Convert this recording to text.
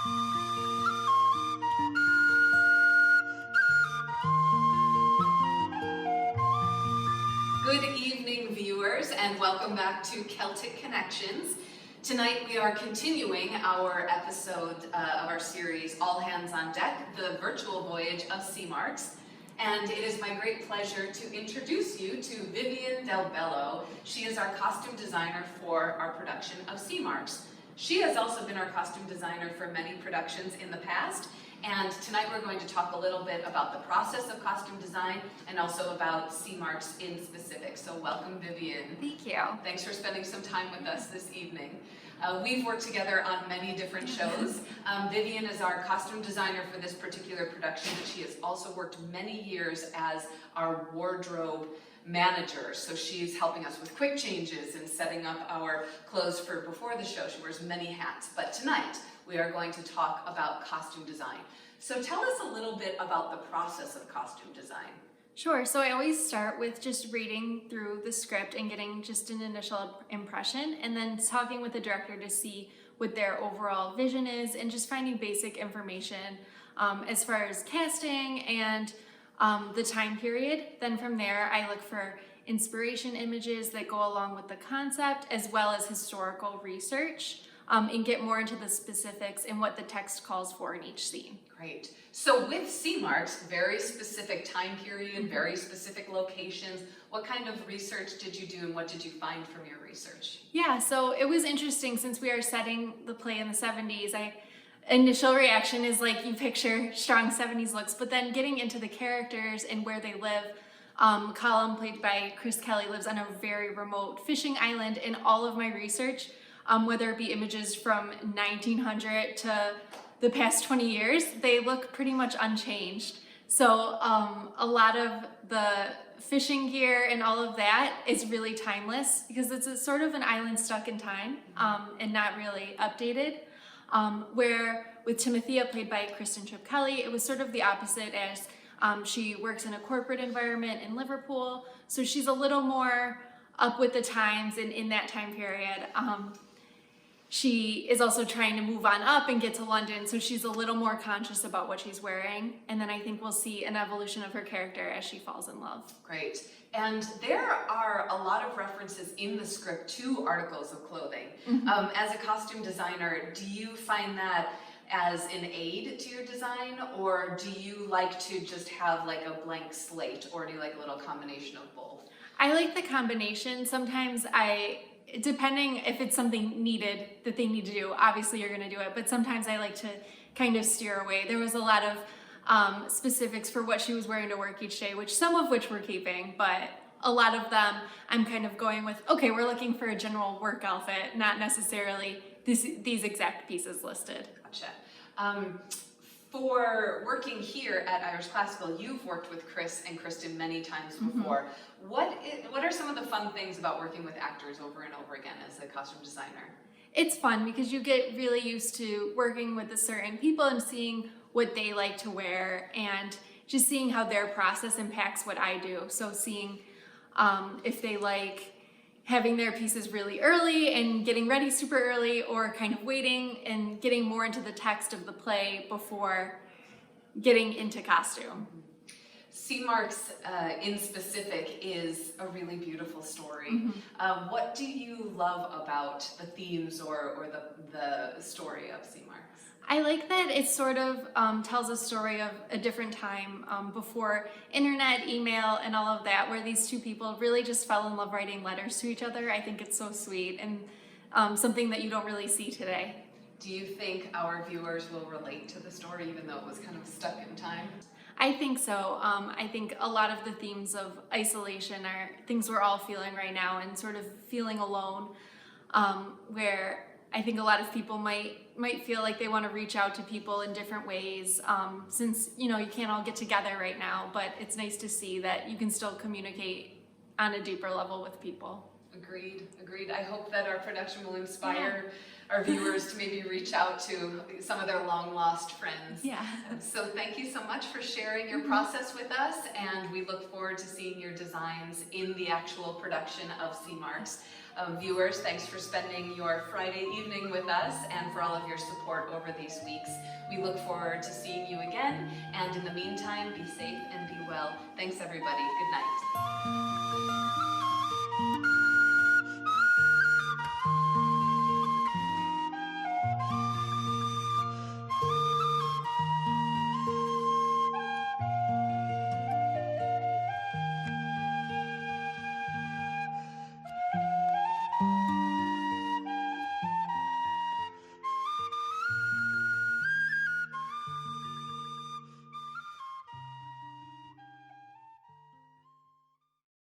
Good evening, viewers, and welcome back to Celtic Connections. Tonight we are continuing our episode of our series, All Hands on Deck, the virtual voyage of Sea Marks. And it is my great pleasure to introduce you to Vivian Del Bello. She is our costume designer for our production of Sea Marks. She has also been our costume designer for many productions in the past. And tonight we're going to talk a little bit about the process of costume design and also about Sea Marks in specific. So welcome, Vivian. Thank you. Thanks for spending some time with us this evening. We've worked together on many different shows. Vivian is our costume designer for this particular production, but she has also worked many years as our wardrobe manager. So she's helping us with quick changes and setting up our clothes for before the show. She wears many hats. But tonight, we are going to talk about costume design. So tell us a little bit about the process of costume design. Sure. So I always start with just reading through the script and getting just an initial impression, and then talking with the director to see what their overall vision is and just finding basic information as far as casting and the time period. Then from there, I look for inspiration images that go along with the concept, as well as historical research, and get more into the specifics and what the text calls for in each scene. Great. So with Sea Marks, very specific time period, very specific locations. What kind of research did you do and what did you find from your research? Yeah, so it was interesting since we are setting the play in the 70s. Initial reaction is like you picture strong 70s looks, but then getting into the characters and where they live. Colin, played by Chris Kelly, lives on a very remote fishing island, and all of my research, whether it be images from 1900 to the past 20 years, they look pretty much unchanged. So a lot of the fishing gear and all of that is really timeless because it's a sort of an island stuck in time and not really updated. Where with Timothea, played by Kristen Tripp Kelly, it was sort of the opposite, as she works in a corporate environment in Liverpool, so she's a little more up with the times and in that time period. She is also trying to move on up and get to London, so she's a little more conscious about what she's wearing, and then I think we'll see an evolution of her character as she falls in love. Great. And there are a lot of references in the script to articles of clothing. As a costume designer, do you find that as an aid to your design, or do you like to just have like a blank slate, or do you like a little combination of both? I like the combination. Sometimes depending if it's something needed that they need to do, obviously you're going to do it, but sometimes I like to kind of steer away. There was a lot of specifics for what she was wearing to work each day, some of which we're keeping, but a lot of them I'm kind of going with, okay, we're looking for a general work outfit, not necessarily these exact pieces listed. Gotcha. For working here at Irish Classical, you've worked with Chris and Kristen many times before. What are some of the fun things about working with actors over and over again as a costume designer? It's fun because you get really used to working with the certain people and seeing what they like to wear and just seeing how their process impacts what I do. So seeing if they like having their pieces really early and getting ready super early, or kind of waiting and getting more into the text of the play before getting into costume. Sea Marks in specific is a really beautiful story. What do you love about the themes or the story of Sea Marks? I like that it sort of tells a story of a different time before internet, email, and all of that, where these two people really just fell in love writing letters to each other. I think it's so sweet and something that you don't really see today. Do you think our viewers will relate to the story even though it was kind of stuck in time? I think so. I think a lot of the themes of isolation are things we're all feeling right now, and sort of feeling alone, where I think a lot of people might feel like they want to reach out to people in different ways, since you can't all get together right now, but it's nice to see that you can still communicate on a deeper level with people. Agreed. I hope that our production will inspire our viewers to maybe reach out to some of their long lost friends. Yeah. So thank you so much for sharing your process with us, and we look forward to seeing your designs in the actual production of C Marks. Viewers, thanks for spending your Friday evening with us and for all of your support over these weeks. We look forward to seeing you again, and in the meantime, be safe and be well. Thanks everybody. Good night.